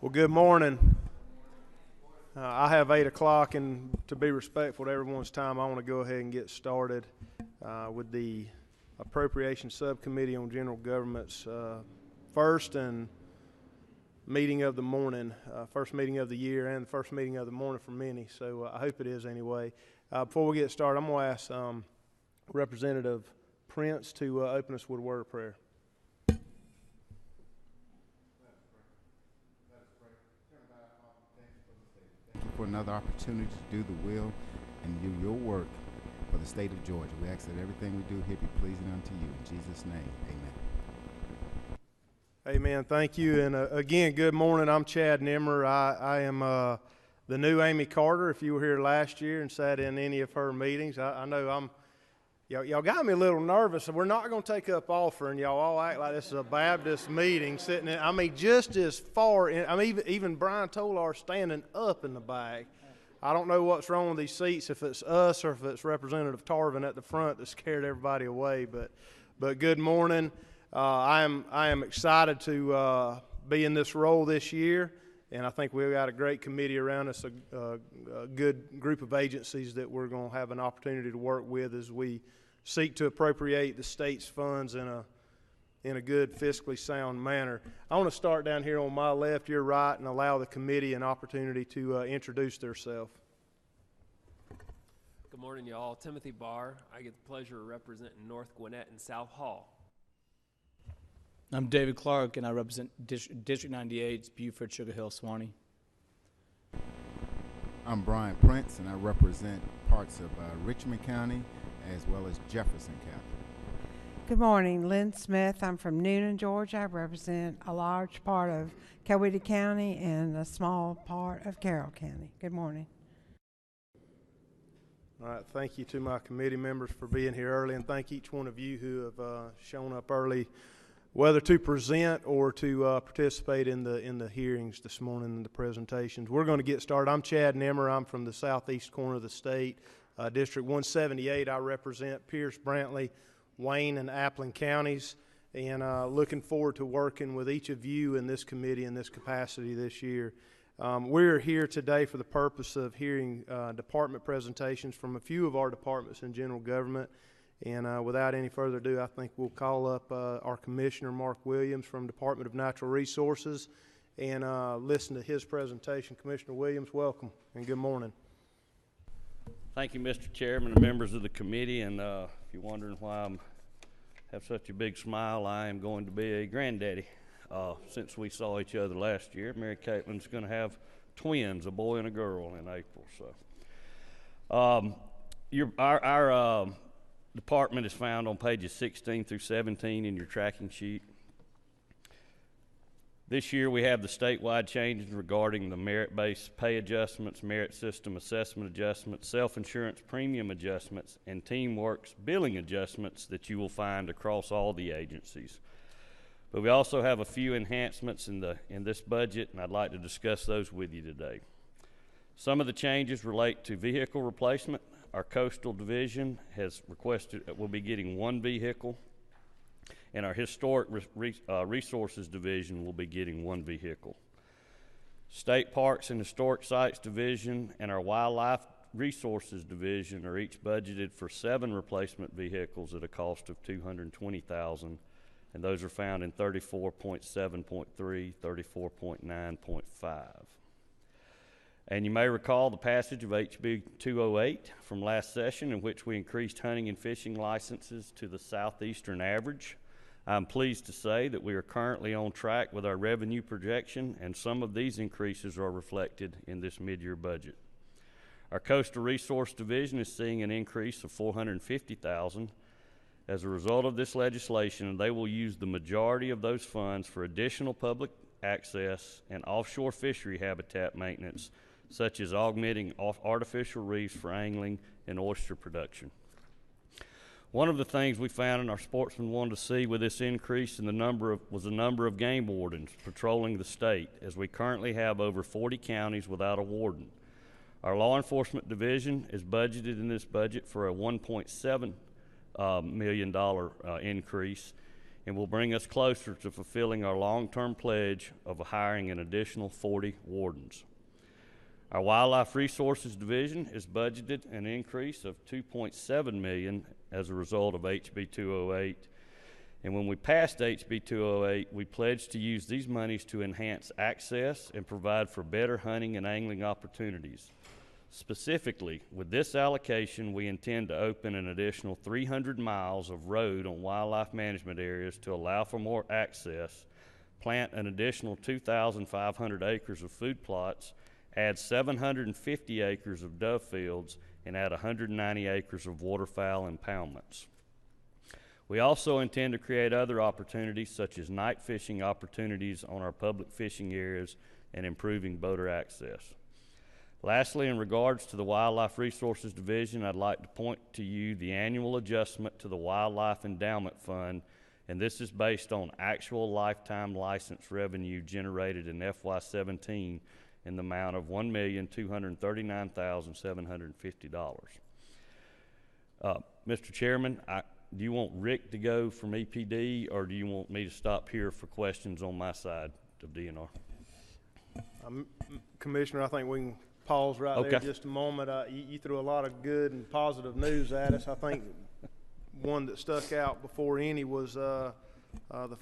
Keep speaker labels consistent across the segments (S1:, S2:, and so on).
S1: Well, good morning. I have 8 o'clock, and to be respectful to everyone's time, I want to go ahead and get started with the Appropriations Subcommittee on General Government's first and meeting of the morning, first meeting of the year and the first meeting of the morning for many, so I hope it is anyway. Before we get started, I'm going to ask Representative Prince to open us with a word of prayer.
S2: For another opportunity to do the will and do your work for the state of Georgia. We ask that everything we do here be pleasing unto you. In Jesus' name, amen.
S1: Amen. Thank you. And again, good morning. I'm Chad Nimmer. I am the new Amy Carter. If you were here last year and sat in any of her meetings, I know y'all got me a little nervous. We're not going to take up offering. Y'all all act like this is a Baptist meeting sitting in, I mean, just as far in, I mean, even Brian Tolar standing up in the back. I don't know what's wrong with these seats, if it's us or if it's Representative Tarvin at the front that scared everybody away. But good morning. I am excited to be in this role this year, and I think we've got a great committee around us, a good group of agencies that we're going to have an opportunity to work with as we seek to appropriate the state's funds in a good, fiscally sound manner. I want to start down here on my left, your right, and allow the committee an opportunity to introduce themselves.
S3: Good morning, y'all. Timothy Barr. I get the pleasure of representing North Gwinnett and South Hall.
S4: I'm David Clark, and I represent District 98's Beaufort, Sugar Hill, Swanee.
S2: I'm Brian Prince, and I represent parts of Richmond County as well as Jefferson County.
S5: Good morning, Lynn Smith. I'm from Noonan, Georgia. I represent a large part of Coweta County and a small part of Carroll County. Good morning.
S1: All right, thank you to my committee members for being here early, and thank each one of you who have shown up early, whether to present or to participate in the hearings this morning and the presentations. We're going to get started. I'm Chad Nimmer. I'm from the southeast corner of the state, District 178. I represent Pierce, Brantley, Wayne, and Appling counties, and looking forward to working with each of you in this committee in this capacity this year. We're here today for the purpose of hearing department presentations from a few of our departments in general government. And without any further ado, I think we'll call up our Commissioner, Mark Williams, from Department of Natural Resources, and listen to his presentation. Commissioner Williams, welcome, and good morning.
S6: Thank you, Mr. Chairman and members of the committee. And if you're wondering why I have such a big smile, I am going to be a granddaddy. Since we saw each other last year, Mary Caitlin's going to have twins, a boy and a girl, in April. So, our department is found on pages 16 through 17 in your tracking sheet. This year we have the statewide changes regarding the merit-based pay adjustments, merit system assessment adjustments, self-insurance premium adjustments, and TeamWorks billing adjustments that you will find across all the agencies. But we also have a few enhancements in this budget, and I'd like to discuss those with you today. Some of the changes relate to vehicle replacement. Our coastal division has requested we'll be getting 1 vehicle, and our historic resources division will be getting 1 vehicle. State Parks and Historic Sites division and our Wildlife Resources division are each budgeted for 7 replacement vehicles at a cost of $220,000, and those are found in 34.7.3, 34.9.5. And you may recall the passage of HB 208 from last session, in which we increased hunting and fishing licenses to the southeastern average. I'm pleased to say that we are currently on track with our revenue projection, and some of these increases are reflected in this mid-year budget. Our Coastal Resource Division is seeing an increase of $450,000 as a result of this legislation, and they will use the majority of those funds for additional public access and offshore fishery habitat maintenance, such as augmenting artificial reefs for angling and oyster production. One of the things we found and our sportsmen wanted to see with this increase in the number of game wardens patrolling the state, as we currently have over 40 counties without a warden. Our law enforcement division is budgeted in this budget for a $1.7 million increase and will bring us closer to fulfilling our long-term pledge of hiring an additional 40 wardens. Our Wildlife Resources Division is budgeted an increase of $2.7 million as a result of HB 208. And when we passed HB 208, we pledged to use these monies to enhance access and provide for better hunting and angling opportunities. Specifically, with this allocation, we intend to open an additional 300 miles of road on wildlife management areas to allow for more access, plant an additional 2,500 acres of food plots, add 750 acres of dove fields, and add 190 acres of waterfowl impoundments. We also intend to create other opportunities such as night fishing opportunities on our public fishing areas and improving boater access. Lastly, in regards to the Wildlife Resources Division, I'd like to point to you the annual adjustment to the Wildlife Endowment Fund, and this is based on actual lifetime license revenue generated in FY17 in the amount of $1,239,750. Mr. Chairman, do you want Rick to go from EPD, or do you want me to stop here for questions on my side of DNR?
S1: Commissioner, I think we can pause right there just a moment. You threw a lot of good and positive news at us. I think one that stuck out before any was the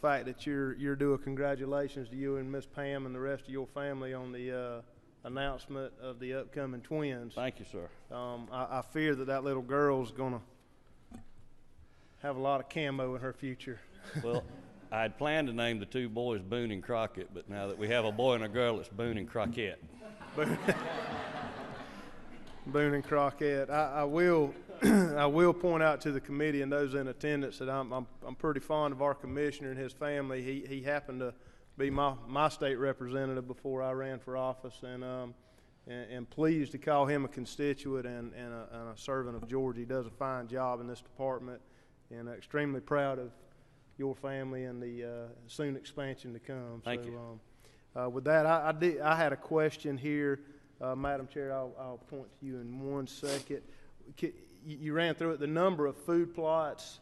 S1: fact that you're due a congratulations to you and Miss Pam and the rest of your family on the announcement of the upcoming twins.
S6: Thank you, sir.
S1: I fear that little girl's gonna have a lot of camo in her future.
S6: Well, I had planned to name the two boys Boone and Crockett, but now that we have a boy and a girl, it's Boone and Crockett.
S1: Boone and Crockett. I will I will point out to the committee and those in attendance that I'm pretty fond of our commissioner and his family. He happened to be my state representative before I ran for office, and pleased to call him a constituent and a servant of Georgia. He does a fine job in this department, and extremely proud of your family and the soon expansion to come.
S6: Thank you.
S1: With that, I had a question here, Madam Chair. I'll point to you in 1 second. You ran through it. The number of food plots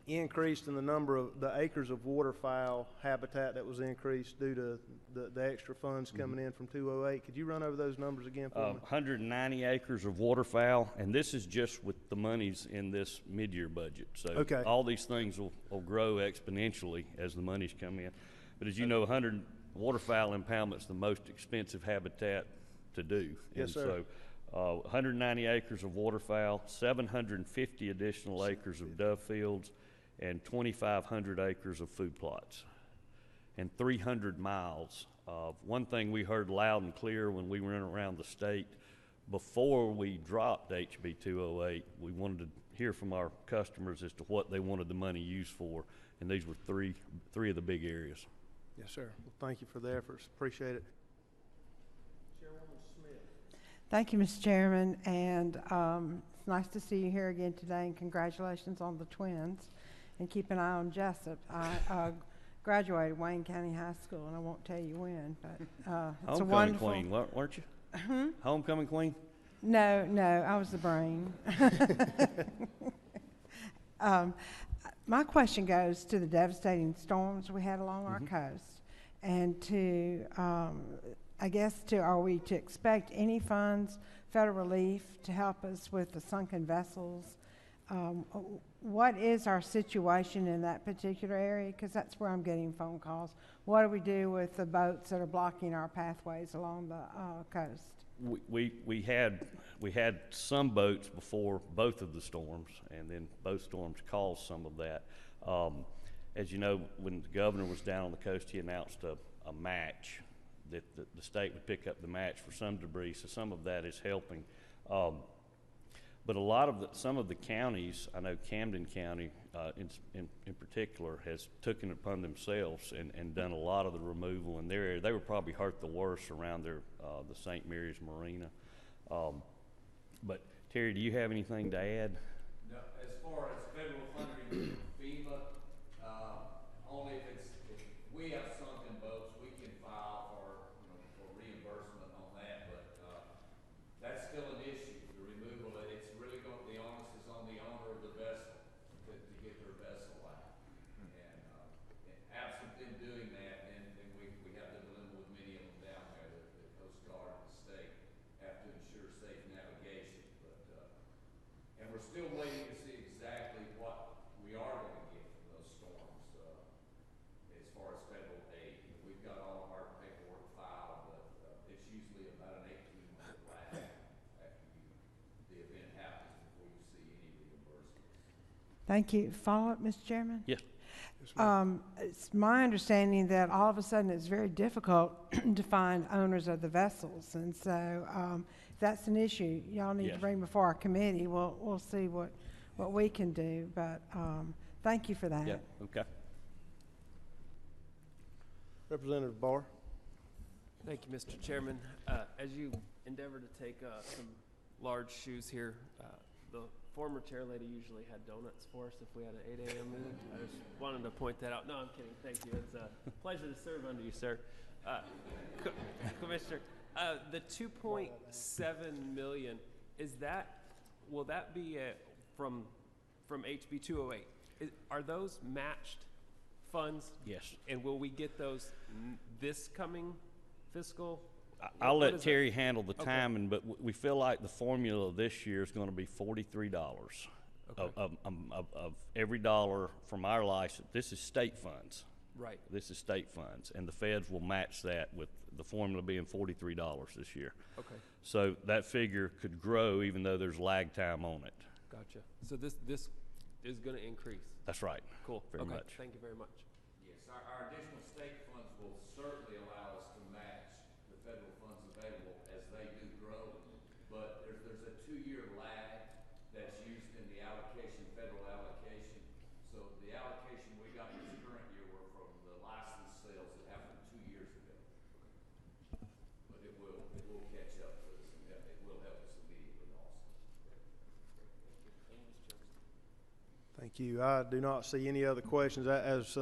S1: increased, and the number of the acres of waterfowl habitat that was increased due to the extra funds coming in from 208. Could you run over those numbers again for me?
S6: 190 acres of waterfowl, and this is just with the monies in this mid-year budget. So all these things will grow exponentially as the monies come in. But as you know, 100 waterfowl impoundment is the most expensive habitat to do.
S1: Yes, sir.
S6: So 190 acres of waterfowl, 750 additional acres of dove fields, and 2,500 acres of food plots, and 300 miles. One thing we heard loud and clear when we went around the state before we dropped HB 208, we wanted to hear from our customers as to what they wanted the money used for, and these were three of the big areas.
S1: Yes, sir. Well, thank you for the efforts. Appreciate it. Chairwoman Smith.
S5: Thank you, Mr. Chairman, and it's nice to see you here again today, and congratulations on the twins. And keep an eye on Jessup. I graduated Wayne County High School, and I won't tell you when, but it's a wonderful.
S6: Homecoming queen, weren't you? Homecoming queen?
S5: No, I was the brain. My question goes to the devastating storms we had along our coast, and to, I guess, are we to expect any funds, federal relief, to help us with the sunken vessels? What is our situation in that particular area? Because that's where I'm getting phone calls. What do we do with the boats that are blocking our pathways along the coast?
S6: We had some boats before both of the storms, and then both storms caused some of that. As you know, when the governor was down on the coast, he announced a match that the state would pick up the match for some debris. So some of that is helping. But a lot of some of the counties, I know Camden County in particular, has taken it upon themselves and done a lot of the removal in their area. They were probably hurt the worst around the St. Mary's Marina. But Terry, do you have anything to add?
S7: No, as far as federal funding, FEMA, only if we have sunken boats, we can file for reimbursement on that, but that's still an issue. The removal, it's really the onus is on the owner of the vessel to get their vessel out. And and we're still waiting to see exactly what we are going to get from those storms, as far as federal aid. We've got all of our paperwork filed, but, it's usually about an 18-month lag after the event happens before you see any reimbursements.
S5: Thank you. Follow-up, Mr. Chairman?
S6: Yes.
S5: It's my understanding that all of a sudden it's very difficult to find owners of the vessels, and so if that's an issue y'all need to
S6: Yes.
S5: bring before our committee. We'll see what we can do, but thank you for that.
S6: Yeah, okay.
S1: Representative Barr.
S3: Thank you, Mr. Chairman. As you endeavor to take some large shoes here, the former chair lady usually had donuts for us if we had an 8 a.m. meeting. I just wanted to point that out. No, I'm kidding. Thank you. It's a pleasure to serve under you, sir. Commissioner, the 2.7 million, will that be from HB 208? Are those matched funds?
S6: Yes.
S3: And will we get those this coming fiscal?
S6: I'll
S3: What
S6: let
S3: is
S6: Terry handle the
S3: Okay.
S6: timing, but we feel like the formula this year is going to be $43
S3: Okay.
S6: of every dollar from our license. This is state funds.
S3: Right.
S6: This is state funds, and the feds will match that with the formula being $43 this year.
S3: Okay.
S6: So that figure could grow even though there's lag time on it.
S3: Gotcha. So this is going to increase.
S6: That's right.
S3: Cool.
S6: Very
S3: Okay.
S6: much.
S3: Thank you very much.
S7: Yes, our additional state funds will certainly allow us to match the federal funds available as they do grow. But there's a 2-year lag that's used in the allocation, federal allocation. So the allocation we got this current year were from the license sales that happened 2 years ago. But it will catch up with us, and it will help us immediately also.
S1: Thank you. I do not see any other questions. As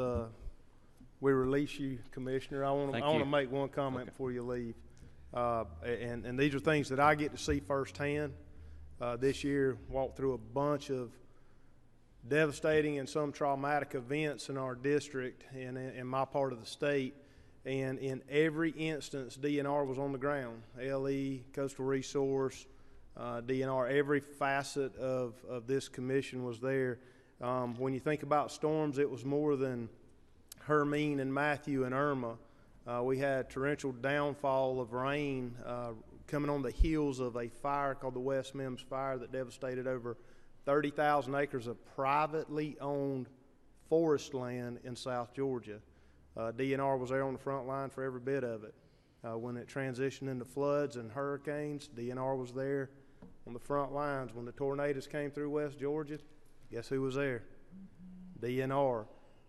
S1: we release you, Commissioner, I want
S6: Thank
S1: to
S6: you.
S1: make one comment before you leave. And these are things that I get to see firsthand. This year, walked through a bunch of devastating and some traumatic events in our district and in my part of the state. And in every instance, DNR was on the ground. LE, Coastal Resource, DNR, every facet of this commission was there. When you think about storms, it was more than Hermine and Matthew and Irma. We had torrential downfall of rain coming on the heels of a fire called the West Mims Fire that devastated over 30,000 acres of privately owned forest land in South Georgia. DNR was there on the front line for every bit of it. When it transitioned into floods and hurricanes, DNR was there on the front lines. When the tornadoes came through West Georgia, guess who was there? DNR.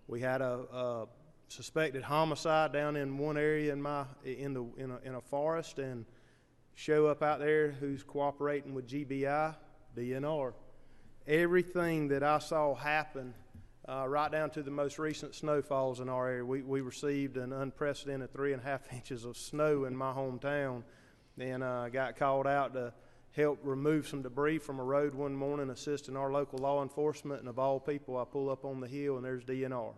S1: We had a suspected homicide down in one area in a forest, and show up out there who's cooperating with GBI, DNR. Everything that I saw happen, right down to the most recent snowfalls in our area. We received an unprecedented 3.5 inches of snow in my hometown, and got called out to help remove some debris from a road one morning, assisting our local law enforcement, and of all people, I pull up on the hill and there's DNR.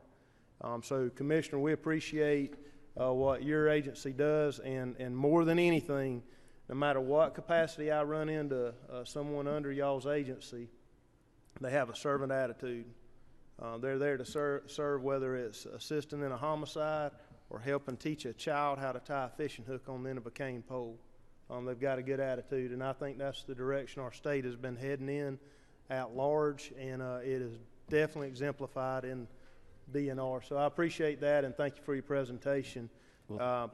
S1: So, Commissioner, we appreciate what your agency does, and more than anything, no matter what capacity I run into someone under y'all's agency, they have a servant attitude. They're there to serve, whether it's assisting in a homicide or helping teach a child how to tie a fishing hook on the end of a cane pole. They've got a good attitude, and I think that's the direction our state has been heading in at large, and it is definitely exemplified in DNR. So I appreciate that, and thank you for your presentation.
S6: Well,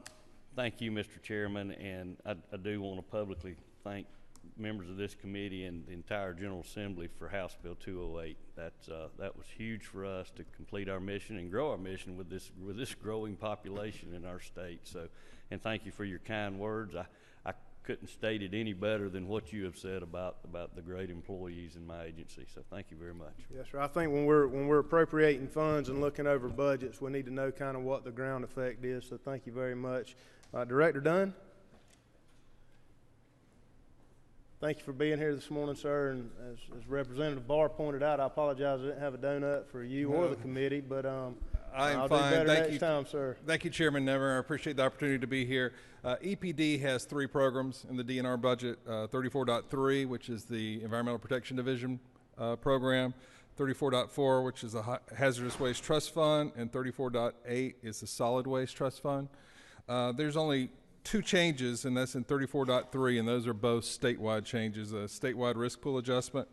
S6: thank you, Mr. Chairman, and I do want to publicly thank members of this committee and the entire General Assembly for House Bill 208. That was huge for us to complete our mission and grow our mission with this growing population in our state. So, and thank you for your kind words. I couldn't state it any better than what you have said about the great employees in my agency. So thank you very much.
S1: Yes, sir. I think when we're appropriating funds and looking over budgets, we need to know kind of what the ground effect is. So thank you very much. Director Dunn? Thank you for being here this morning, sir. And as Representative Barr pointed out, I apologize I didn't have a donut for you or the committee, but
S8: I'm
S1: I'll
S8: fine.
S1: do better
S8: Thank
S1: next
S8: you.
S1: time, sir.
S8: Thank you, Chairman Never. I appreciate the opportunity to be here. EPD has 3 programs in the DNR budget, 34.3, which is the Environmental Protection Division program, 34.4, which is the Hazardous Waste Trust Fund, and 34.8 is the Solid Waste Trust Fund. There's only 2 changes, and that's in 34.3, and those are both statewide changes. A statewide risk pool adjustment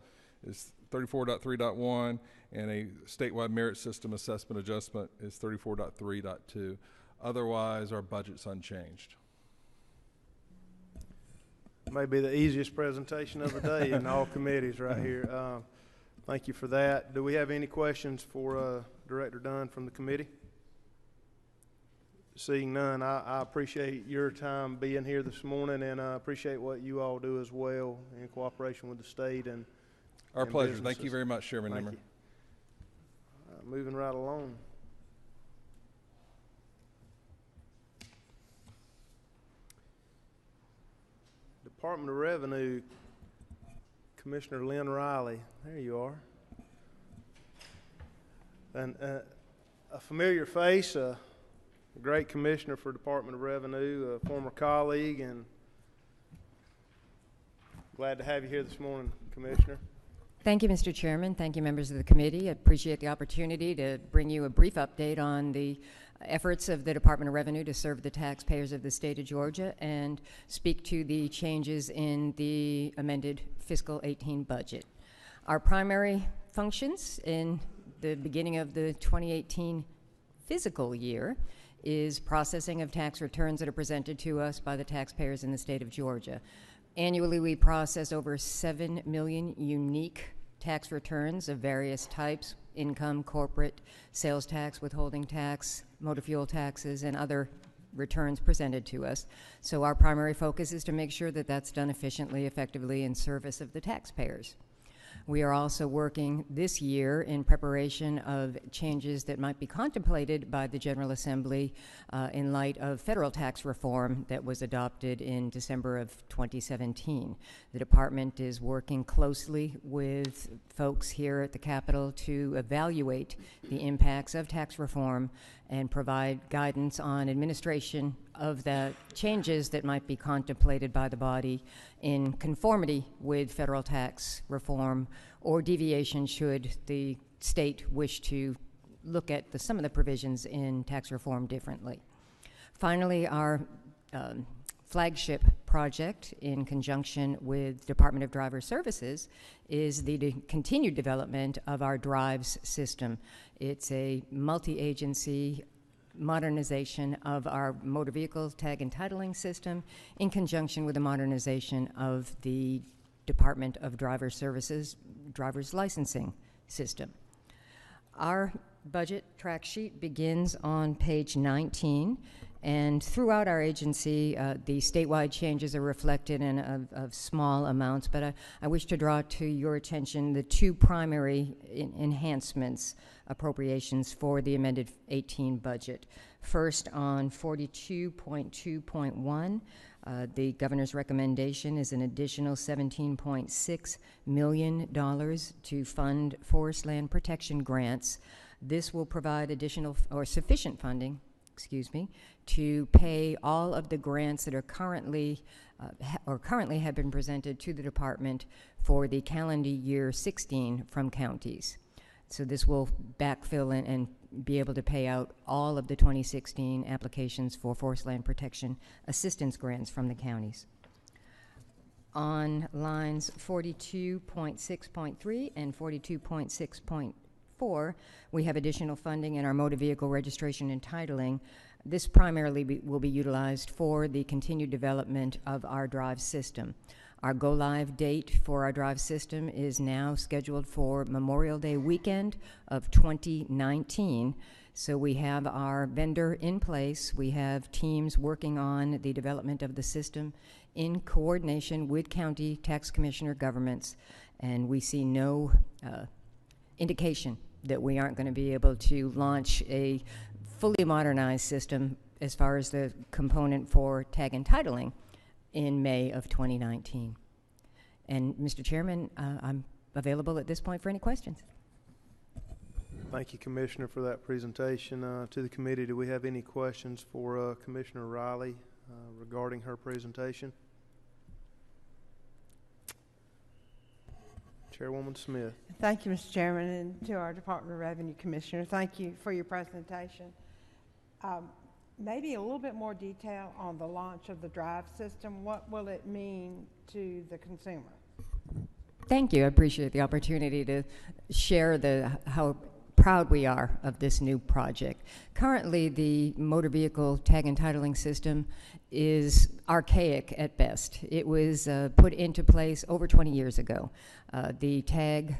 S8: is 34.3.1, and a statewide merit system assessment adjustment is 34.3.2. Otherwise, our budget's unchanged.
S1: Maybe the easiest presentation of the day in all committees right here. Thank you for that. Do we have any questions for Director Dunn from the committee? Seeing none, I appreciate your time being here this morning, and I appreciate what you all do as well in cooperation with the state and
S8: Our pleasure.
S1: businesses.
S8: Thank you very much, Chairman
S1: Thank
S8: Nimmer.
S1: you. Moving right along. Department of Revenue, Commissioner Lynn Riley. There you are. And a familiar face, a great commissioner for Department of Revenue, a former colleague, and glad to have you here this morning, Commissioner.
S9: Thank you, Mr. Chairman. Thank you, members of the committee. I appreciate the opportunity to bring you a brief update on the efforts of the Department of Revenue to serve the taxpayers of the state of Georgia and speak to the changes in the amended fiscal 18 budget. Our primary functions in the beginning of the 2018 fiscal year is processing of tax returns that are presented to us by the taxpayers in the state of Georgia. Annually, we process over 7 million unique tax returns of various types: income, corporate, sales tax, withholding tax, motor fuel taxes, and other returns presented to us. So our primary focus is to make sure that that's done efficiently, effectively, in service of the taxpayers. We are also working this year in preparation of changes that might be contemplated by the General Assembly in light of federal tax reform that was adopted in December of 2017. The department is working closely with folks here at the Capitol to evaluate the impacts of tax reform and provide guidance on administration of the changes that might be contemplated by the body in conformity with federal tax reform or deviation should the state wish to look at some of the provisions in tax reform differently. Finally, our flagship project in conjunction with Department of Driver Services is the continued development of our drives system. It's a multi-agency modernization of our motor vehicle tag and titling system in conjunction with the modernization of the Department of Driver Services driver's licensing system. Our budget track sheet begins on page 19, and throughout our agency, the statewide changes are reflected in of small amounts, but I wish to draw to your attention the 2 primary enhancements, appropriations for the amended 18 budget. First, on 42.2.1, the governor's recommendation is an additional $17.6 million to fund forest land protection grants. This will provide additional or sufficient funding, to pay all of the grants that are currently have been presented to the department for the calendar year 16 from counties. So this will backfill and be able to pay out all of the 2016 applications for forest land protection assistance grants from the counties. On lines 42.6.3 and 42.6.4, we have additional funding in our motor vehicle registration and titling. This primarily will be utilized for the continued development of our drive system. Our go-live date for our drive system is now scheduled for Memorial Day weekend of 2019. So we have our vendor in place. We have teams working on the development of the system in coordination with county tax commissioner governments, and we see no indication that we aren't going to be able to launch a fully modernized system as far as the component for tag and titling in May of 2019. And Mr. Chairman, I'm available at this point for any questions.
S1: Thank you, Commissioner, for that presentation. To the committee, do we have any questions for Commissioner Riley regarding her presentation? Chairwoman Smith.
S5: Thank you, Mr. Chairman, and to our Department of Revenue Commissioner, thank you for your presentation. Maybe a little bit more detail on the launch of the drive system. What will it mean to the consumer?
S9: Thank you. I appreciate the opportunity to share how proud we are of this new project. Currently, the motor vehicle tag and titling system is archaic at best. It was put into place over 20 years ago. The tag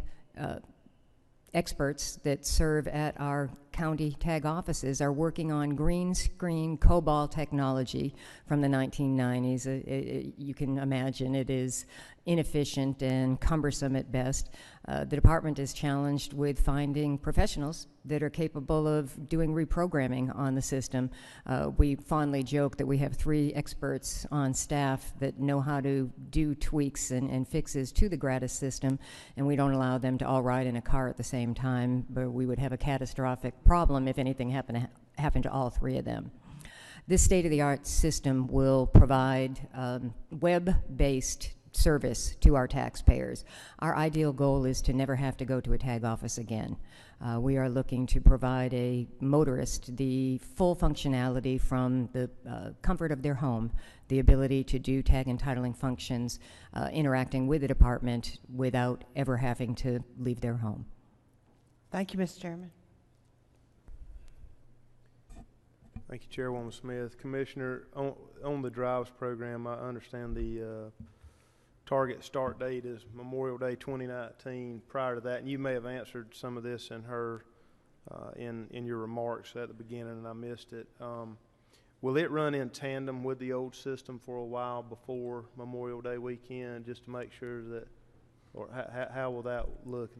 S9: experts that serve at our county tag offices are working on green screen COBOL technology from the 1990s. You can imagine it is inefficient and cumbersome at best. The department is challenged with finding professionals that are capable of doing reprogramming on the system. We fondly joke that we have 3 experts on staff that know how to do tweaks and fixes to the Gratis system, and we don't allow them to all ride in a car at the same time, but we would have a catastrophic problem if anything happened to all 3 of them. This state-of-the-art system will provide web-based service to our taxpayers. Our ideal goal is to never have to go to a tag office again. We are looking to provide a motorist the full functionality from the comfort of their home, the ability to do tag and titling functions, interacting with the department without ever having to leave their home.
S5: Thank you, Mr. Chairman.
S1: Thank you, Chairwoman Smith. Commissioner, on the drives program, I understand the target start date is Memorial Day 2019. Prior to that, and you may have answered some of this in in your remarks at the beginning, and I missed it. Will it run in tandem with the old system for a while before Memorial Day weekend, just to make sure that, or how will that look?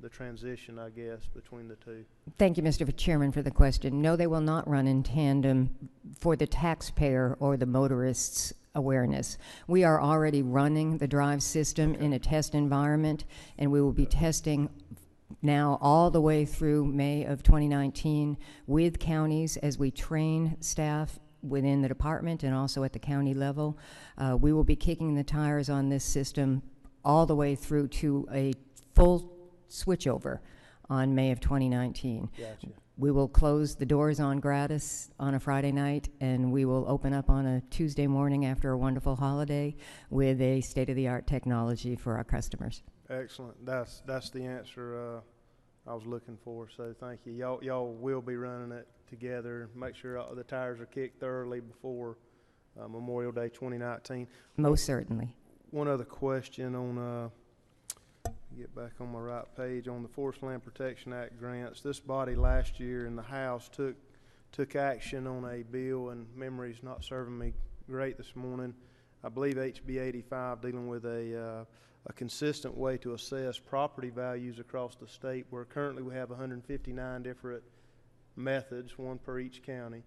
S1: The transition, I guess, between the two.
S9: Thank you, Mr. Chairman, for the question. No, they will not run in tandem for the taxpayer or the motorist's awareness. We are already running the drive system in a test environment, and we will be testing now all the way through May of 2019 with counties as we train staff within the department and also at the county level. We will be kicking the tires on this system all the way through to a full switchover on May of 2019.
S1: Gotcha.
S9: We will close the doors on Gratis on a Friday night, and we will open up on a Tuesday morning after a wonderful holiday with a state-of-the-art technology for our customers.
S1: Excellent. That's the answer I was looking for. So thank you. Y'all will be running it together. Make sure the tires are kicked thoroughly before Memorial Day 2019.
S9: Most certainly.
S1: One other question on. Get back on my right page on the Forest Land Protection Act grants. This body last year in the House took action on a bill, and memory's not serving me great this morning. I believe HB 85 dealing with a consistent way to assess property values across the state, where currently we have 159 different methods, one per each county.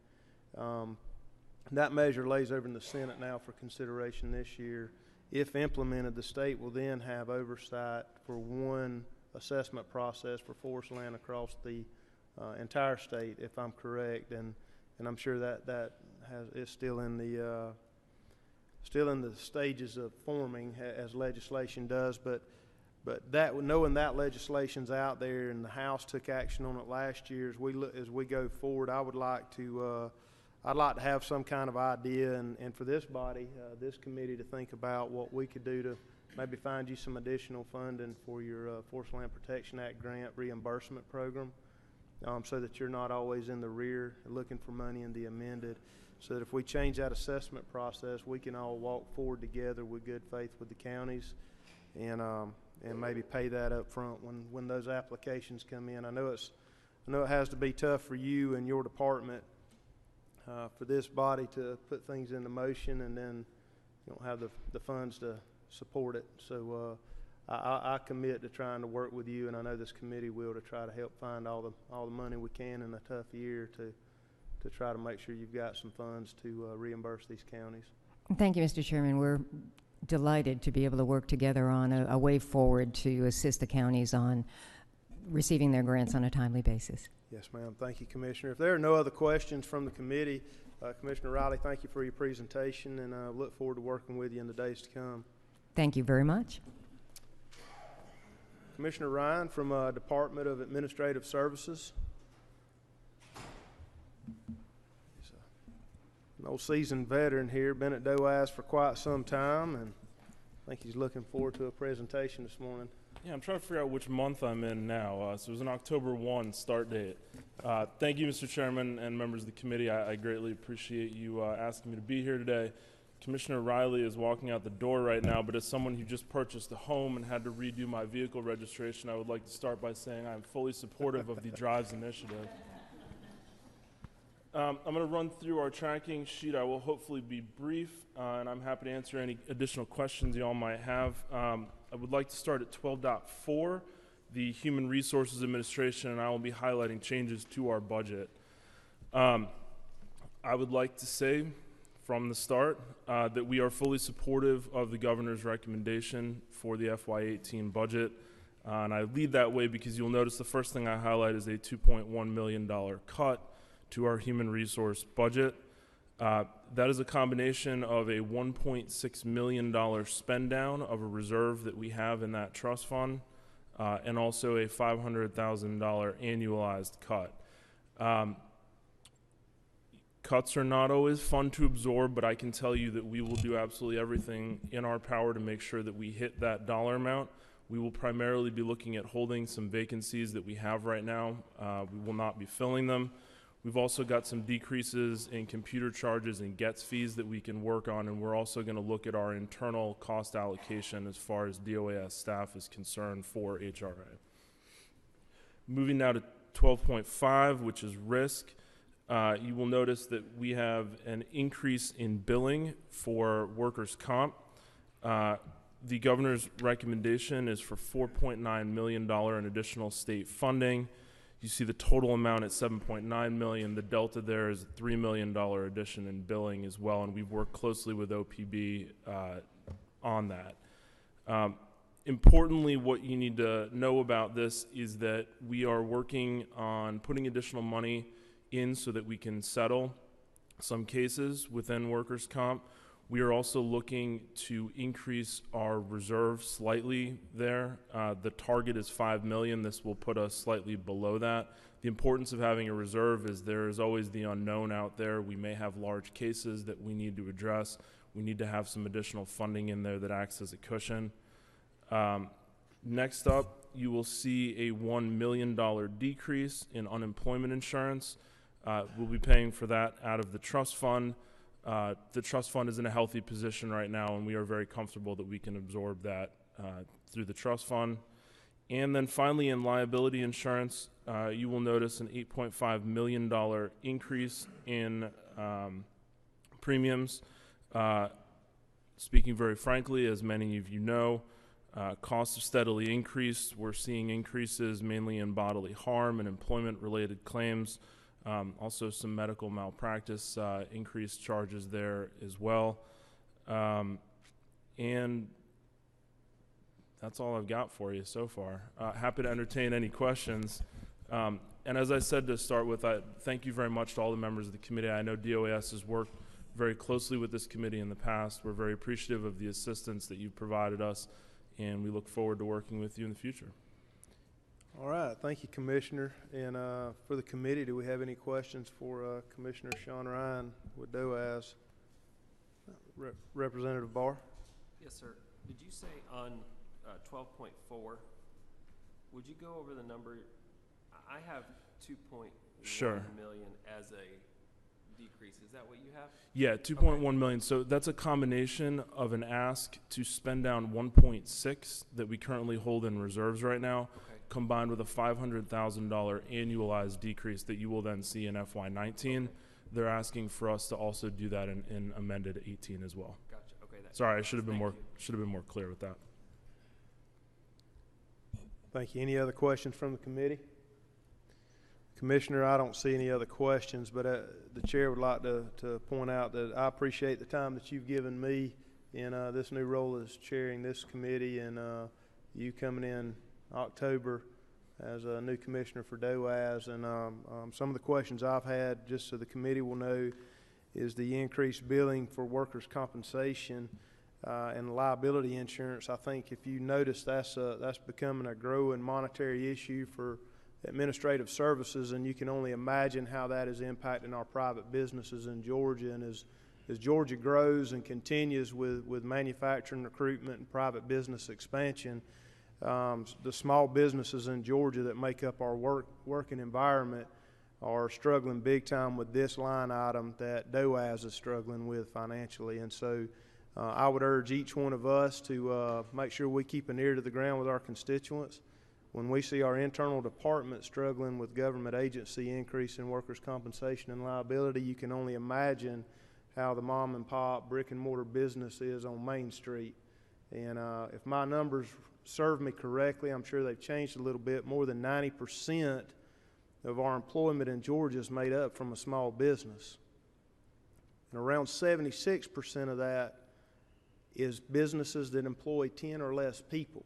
S1: That measure lays over in the Senate now for consideration this year. If implemented, the state will then have oversight for one assessment process for forest land across the entire state, if I'm correct, and I'm sure that is still in the stages of forming as legislation does. But that, knowing that legislation's out there and the House took action on it last year, as we go forward, I would like to. I'd like to have some kind of idea, and for this body, this committee, to think about what we could do to maybe find you some additional funding for your Forest Land Protection Act grant reimbursement program, so that you're not always in the rear looking for money in the amended, so that if we change that assessment process, we can all walk forward together with good faith with the counties, and maybe pay that up front when those applications come in. I know it has to be tough for you and your department. For this body to put things into motion, and then you don't have the funds to support it. So I commit to trying to work with you, and I know this committee will, to try to help find all the money we can in a tough year to try to make sure you've got some funds to reimburse these counties.
S9: Thank you, Mr. Chairman. We're delighted to be able to work together on a way forward to assist the counties on receiving their grants on a timely basis.
S1: Yes, ma'am. Thank you, Commissioner. If there are no other questions from the committee, Commissioner Riley, thank you for your presentation, and I look forward to working with you in the days to come.
S9: Thank you very much.
S1: Commissioner Ryan from Department of Administrative Services. He's an old seasoned veteran here, been at DOAS for quite some time, and I think he's looking forward to a presentation this morning.
S10: Yeah, I'm trying to figure out which month I'm in now. So it was an October 1 start date. Thank you, Mr. Chairman and members of the committee. I greatly appreciate you asking me to be here today. Commissioner Riley is walking out the door right now, but as someone who just purchased a home and had to redo my vehicle registration, I would like to start by saying I'm fully supportive of the Drives initiative. I'm going to run through our tracking sheet. I will hopefully be brief, and I'm happy to answer any additional questions you all might have. I would like to start at 12.4, the Human Resources Administration, and I will be highlighting changes to our budget. I would like to say from the start that we are fully supportive of the governor's recommendation for the FY18 budget. And I lead that way because you'll notice the first thing I highlight is a $2.1 million cut to our human resource budget. That is a combination of a $1.6 million spend down of a reserve that we have in that trust fund, and also a $500,000 annualized cut. Cuts are not always fun to absorb, but I can tell you that we will do absolutely everything in our power to make sure that we hit that dollar amount. We will primarily be looking at holding some vacancies that we have right now. We will not be filling them. We've also got some decreases in computer charges and GETS fees that we can work on, and we're also going to look at our internal cost allocation as far as DOAS staff is concerned for HRA. Moving now to 12.5, which is risk. You will notice that we have an increase in billing for workers' comp. The governor's recommendation is for $4.9 million in additional state funding. You see the total amount at $7.9 million. The delta there is a $3 million addition in billing as well, and we've worked closely with OPB on that. Importantly, what you need to know about this is that we are working on putting additional money in so that we can settle some cases within workers' comp. We are also looking to increase our reserve slightly there. The target is $5 million. This will put us slightly below that. The importance of having a reserve is there is always the unknown out there. We may have large cases that we need to address. We need to have some additional funding in there that acts as a cushion. Next up, you will see a $1 million decrease in unemployment insurance. We'll be paying for that out of the trust fund. The trust fund is in a healthy position right now, and we are very comfortable that we can absorb that through the trust fund. And then finally, in liability insurance, you will notice an $8.5 million increase in premiums. Speaking very frankly, as many of you know, costs have steadily increased. We're seeing increases mainly in bodily harm and employment-related claims. Also some medical malpractice, increased charges there as well. And that's all I've got for you so far. Happy to entertain any questions. And as I said to start with, I thank you very much to all the members of the committee. I know DOAS has worked very closely with this committee in the past. We're very appreciative of the assistance that you've provided us, and we look forward to working with you in the future.
S1: All right, thank you, Commissioner. And for the committee, do we have any questions for Commissioner Sean Ryan with DOAS? Representative Barr?
S3: Yes, sir. Did you say on 12.4, would you go over the number? I have 2.1 million as a decrease. Is that what you have?
S10: Yeah, 2.1 million. So that's a combination of an ask to spend down 1.6 that we currently hold in reserves right now, combined with a $500,000 annualized decrease that you will then see in FY19. They're asking for us to also do that in amended 18 as well.
S3: Gotcha. Okay.
S10: Sorry, I should have been more clear with that.
S1: Thank you. Any other questions from the committee? Commissioner, I don't see any other questions, but the chair would like to point out that I appreciate the time that you've given me in this new role as chairing this committee, and you coming in October as a new commissioner for DOAS, and some of the questions I've had, just so the committee will know, is the increased billing for workers' compensation and liability insurance. I think if you notice, that's becoming a growing monetary issue for administrative services, and you can only imagine how that is impacting our private businesses in Georgia. And as Georgia grows and continues with manufacturing, recruitment, and private business expansion, the small businesses in Georgia that make up our working environment are struggling big time with this line item that DOAS is struggling with financially. And so I would urge each one of us to make sure we keep an ear to the ground with our constituents. When we see our internal department struggling with government agency increase in workers' compensation and liability, you can only imagine how the mom and pop brick and mortar business is on Main Street. And if my numbers serve me correctly, I'm sure they've changed a little bit, more than 90% of our employment in Georgia is made up from a small business. And around 76% of that is businesses that employ 10 or less people.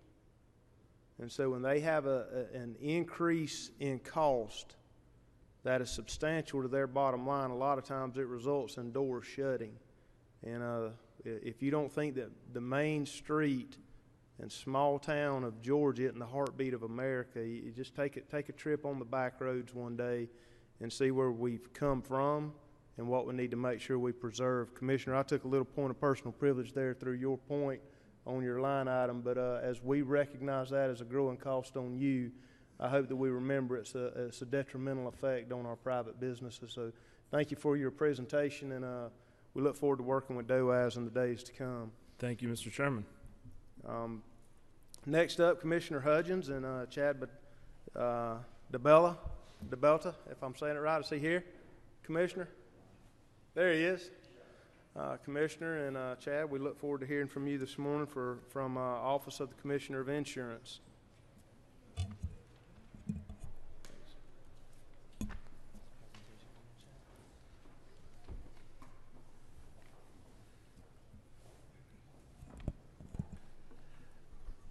S1: And so when they have an increase in cost that is substantial to their bottom line, a lot of times it results in doors shutting. And if you don't think that the main street and small town of Georgia in the heartbeat of America, you just take a trip on the back roads one day and see where we've come from and what we need to make sure we preserve. Commissioner, I took a little point of personal privilege there through your point on your line item, but as we recognize that as a growing cost on you, I hope that we remember it's a detrimental effect on our private businesses. So thank you for your presentation, and we look forward to working with DOAS in the days to come.
S10: Thank you, Mr. Chairman.
S1: Next up, Commissioner Hudgens and Chad DeBelta, if I'm saying it right. Is he here? Commissioner? There he is. Commissioner and Chad, we look forward to hearing from you this morning from Office of the Commissioner of Insurance.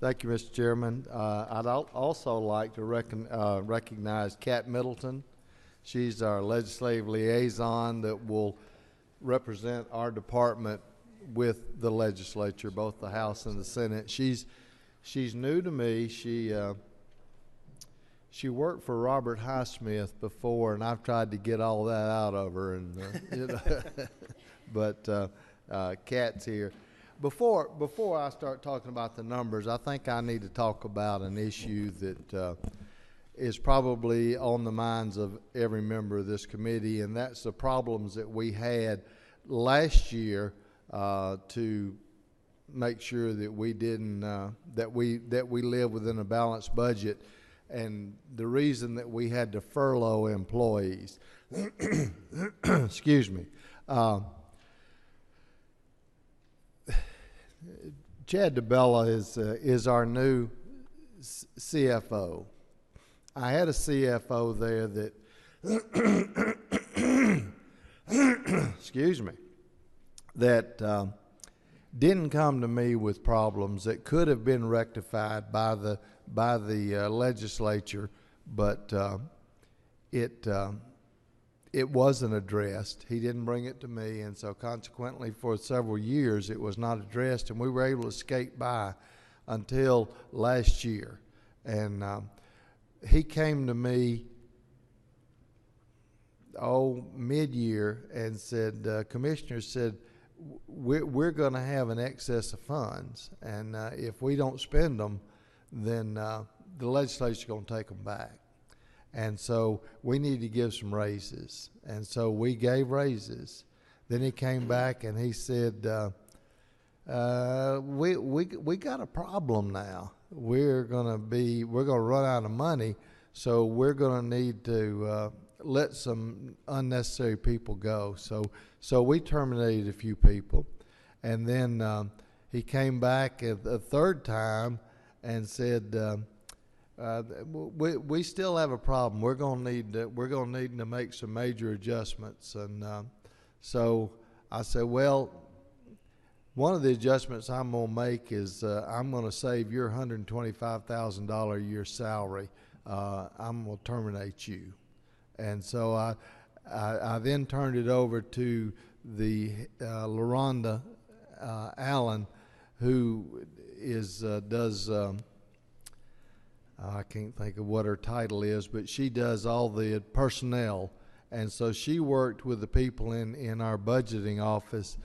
S11: Thank you, Mr. Chairman. I'd also like to recognize Kat Middleton. She's our legislative liaison that will represent our department with the legislature, both the House and the Senate. She's new to me. She worked for Robert Highsmith before, and I've tried to get all that out of her. And you know, but Kat's here. Before I start talking about the numbers, I think I need to talk about an issue that is probably on the minds of every member of this committee, and that's the problems that we had last year to make sure that we didn't that we live within a balanced budget, and the reason that we had to furlough employees. Excuse me. Chad DeBella is our new CFO. I had a CFO there that, excuse me, that didn't come to me with problems that could have been rectified by the legislature, but it wasn't addressed. He didn't bring it to me, and so consequently for several years it was not addressed, and we were able to skate by until last year. And he came to me mid-year and said, Commissioner said, we're going to have an excess of funds, and if we don't spend them, then the legislature's going to take them back. And so we need to give some raises. And so we gave raises. Then he came back and he said, we got a problem now. We're gonna run out of money, so we're gonna need to let some unnecessary people go. So we terminated a few people. And then he came back a third time and said, we still have a problem. We're going to need to make some major adjustments. And so I said, well, one of the adjustments I'm going to make is I'm going to save your $125,000 a year salary I'm going to terminate you. And so I then turned it over to the LaRonda Allen, who does I can't think of what her title is, but she does all the personnel. And so she worked with the people in our budgeting office,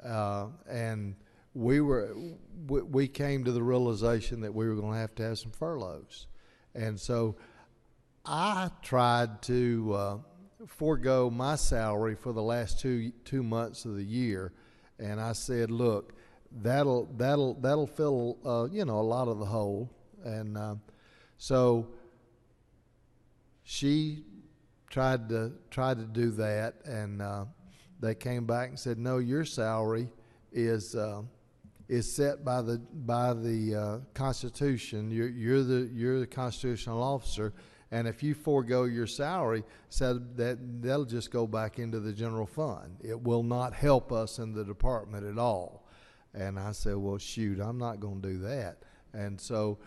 S11: and we came to the realization that we were going to have some furloughs. And so I tried to forego my salary for the last two months of the year, and I said, look, that'll fill a lot of the hole. And so she tried to do that, and they came back and said, no, your salary is set by the Constitution. You're the constitutional officer, and if you forego your salary, said that'll just go back into the general fund. It will not help us in the department at all. And I said, well, shoot, I'm not going to do that. And so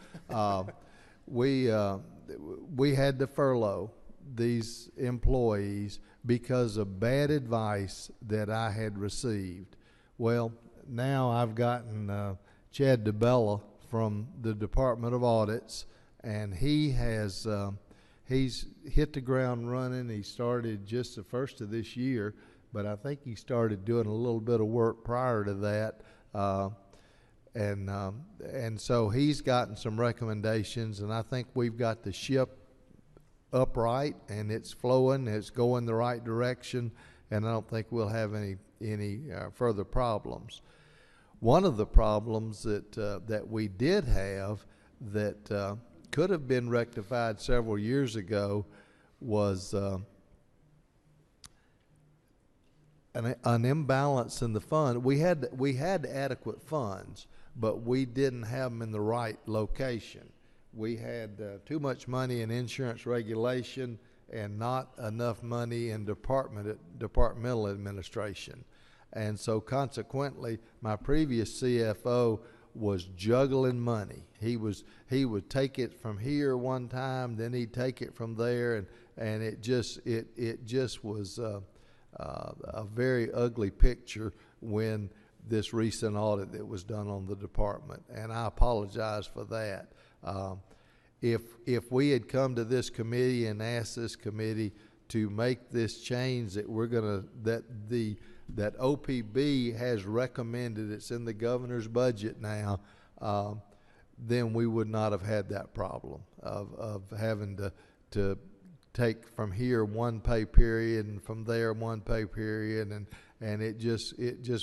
S11: we had to furlough these employees because of bad advice that I had received. Well, now I've gotten Chad DeBella from the Department of Audits, and he has he's hit the ground running. He started just the first of this year, but I think he started doing a little bit of work prior to that. And so he's gotten some recommendations, and I think we've got the ship upright, and it's flowing, it's going the right direction, and I don't think we'll have any further problems. One of the problems that we did have that could have been rectified several years ago was an imbalance in the fund. We had adequate funds, but we didn't have them in the right location. We had too much money in insurance regulation and not enough money in departmental administration. And so consequently, my previous CFO was juggling money. He would take it from here one time, then he'd take it from there, and it just was a very ugly picture when this recent audit that was done on the department, and I apologize for that. If we had come to this committee and asked this committee to make this change that that OPB has recommended, it's in the governor's budget now, then we would not have had that problem of having to take from here one pay period and from there one pay period, and it just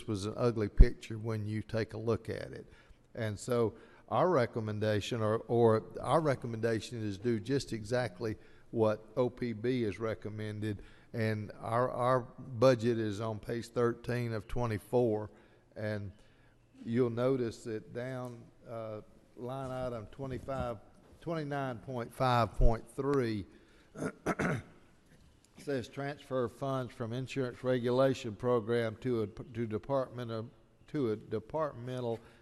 S11: was an ugly picture when you take a look at it. And so our recommendation or our recommendation is do just exactly what OPB has recommended, and our budget is on page 13 of 24, and you'll notice that down line item 29.5.3 says transfer funds from insurance regulation program to a departmental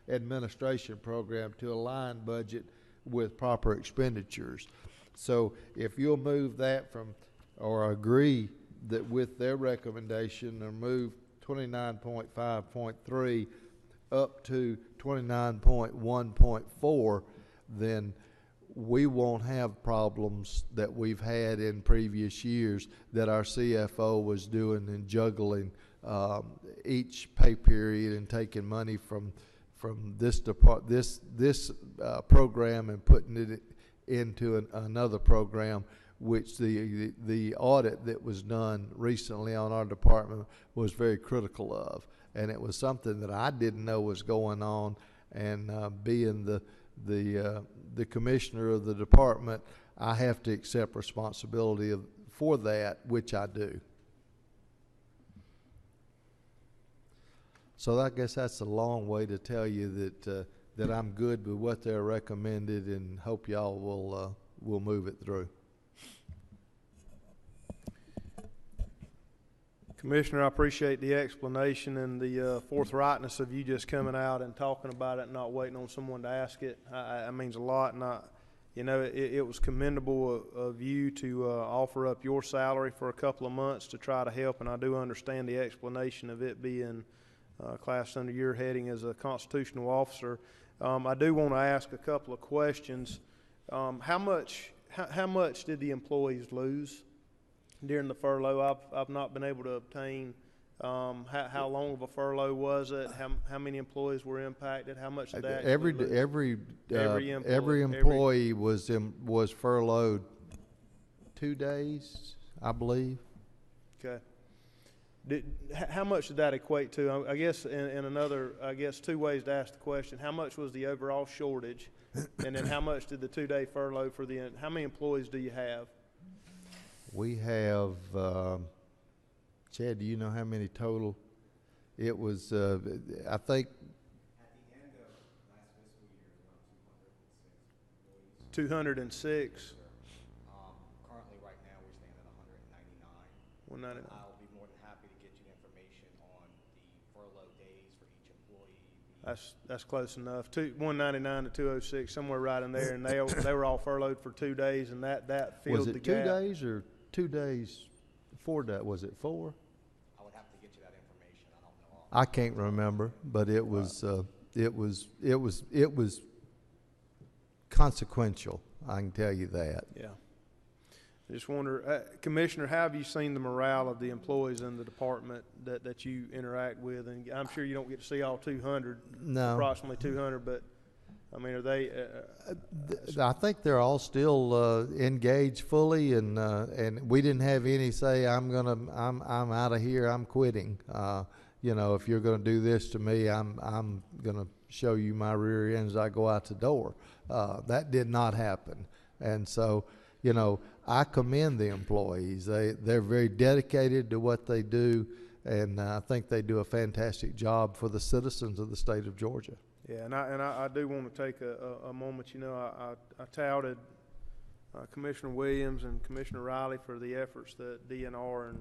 S11: administration program to align budget with proper expenditures. So if you'll move that from, or agree that with their recommendation, or move 29.5.3 up to 29.1.4, then we won't have problems that we've had in previous years that our CFO was doing and juggling each pay period and taking money from this program and putting it into another program, which the audit that was done recently on our department was very critical of, and it was something that I didn't know was going on, and being the commissioner of the department, I have to accept responsibility for that, which I do. So I guess that's a long way to tell you that I'm good with what they're recommended, and hope y'all will move it through.
S1: Commissioner, I appreciate the explanation and the forthrightness of you just coming out and talking about it and not waiting on someone to ask it. That means a lot, and you know, it was commendable of you to offer up your salary for a couple of months to try to help, and I do understand the explanation of it being classed under your heading as a constitutional officer. I do want to ask a couple of questions. How much did the employees lose during the furlough? I've not been able to obtain how long of a furlough was it? How many employees were impacted? How much did that
S11: Every employee was furloughed 2 days, I believe.
S1: Okay. How much did that equate to? I guess in another, I guess 2 ways to ask the question. How much was the overall shortage? And then how much did the 2-day furlough for how many employees do you have?
S11: We have, Chad, do you know how many total? It was, I think.
S2: At the end of last fiscal year, around 206 employees.
S1: 206.
S2: Currently, right now, we're staying at 199.
S1: 199.
S2: I'll be more than happy to get you information on the furlough days for each employee.
S1: That's close enough. 199 to 206, somewhere right in there, and they were all furloughed for 2 days, and that filled the gap.
S11: Was it 2 days or 2 days? 4 days? Was it 4?
S2: I would have to get you that information. I don't know.
S11: I can't remember, but it was consequential. I can tell you that.
S1: Yeah. I just wonder, Commissioner, how have you seen the morale of the employees in the department that you interact with? And I'm sure you don't get to see all 200,
S11: No.
S1: approximately 200, but I mean, are they?
S11: I think they're all still engaged fully, and we didn't have any say, I'm out of here, I'm quitting. You know, if you're going to do this to me, I'm going to show you my rear end as I go out the door. That did not happen, and so, you know, I commend the employees. They're very dedicated to what they do, and I think they do a fantastic job for the citizens of the state of Georgia.
S1: Yeah, and I do want to take a moment. You know, I touted Commissioner Williams and Commissioner Riley for the efforts that DNR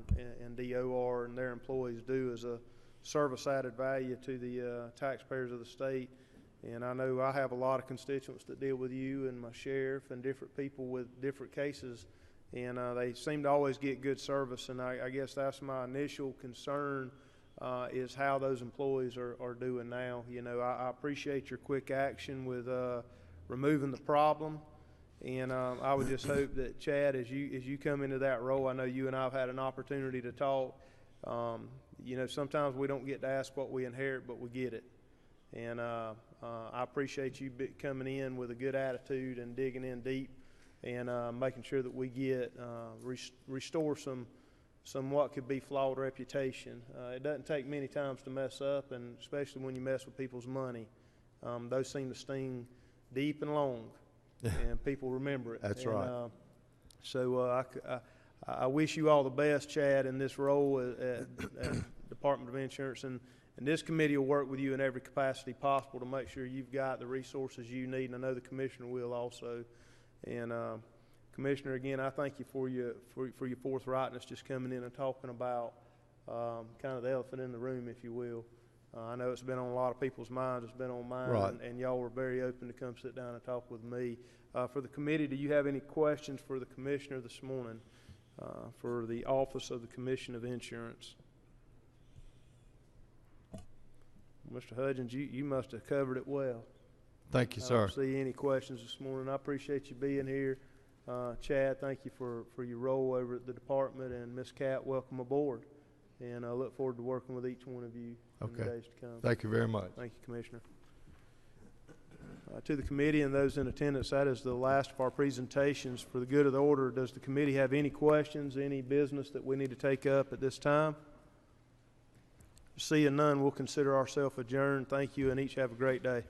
S1: and DOR and their employees do as a service added value to the taxpayers of the state. And I know I have a lot of constituents that deal with you and my sheriff and different people with different cases, and they seem to always get good service. And I guess that's my initial concern, is how those employees are doing now. You know, I appreciate your quick action with removing the problem, and I would just hope that, Chad, as you come into that role, I know you and I have had an opportunity to talk. You know, sometimes we don't get to ask what we inherit, but we get it. And I appreciate you coming in with a good attitude and digging in deep and making sure that we get restore some what could be flawed reputation. It doesn't take many times to mess up, and especially when you mess with people's money. Those seem to sting deep and long, and people remember it.
S11: That's
S1: and,
S11: right.
S1: So I wish you all the best, Chad, in this role at Department of Insurance, and this committee will work with you in every capacity possible to make sure you've got the resources you need, and I know the Commissioner will also. And Commissioner, again, I thank you for your forthrightness, just coming in and talking about kind of the elephant in the room, if you will. I know it's been on a lot of people's minds. It's been on mine,
S11: right.
S1: and y'all were very open to come sit down and talk with me. For the committee, do you have any questions for the Commissioner this morning for the Office of the Commission of Insurance? Mr. Hudgens, you must have covered it well.
S11: Thank you,
S1: I
S11: sir.
S1: don't see any questions this morning. I appreciate you being here. Chad, thank you for your role over at the department, and Ms. Catt, welcome aboard. And I look forward to working with each one of you in the days to come.
S11: Thank you very much.
S1: Thank you, Commissioner. To the committee and those in attendance, that is the last of our presentations. For the good of the order, does the committee have any questions, any business that we need to take up at this time? Seeing none, we'll consider ourselves adjourned. Thank you, and each have a great day.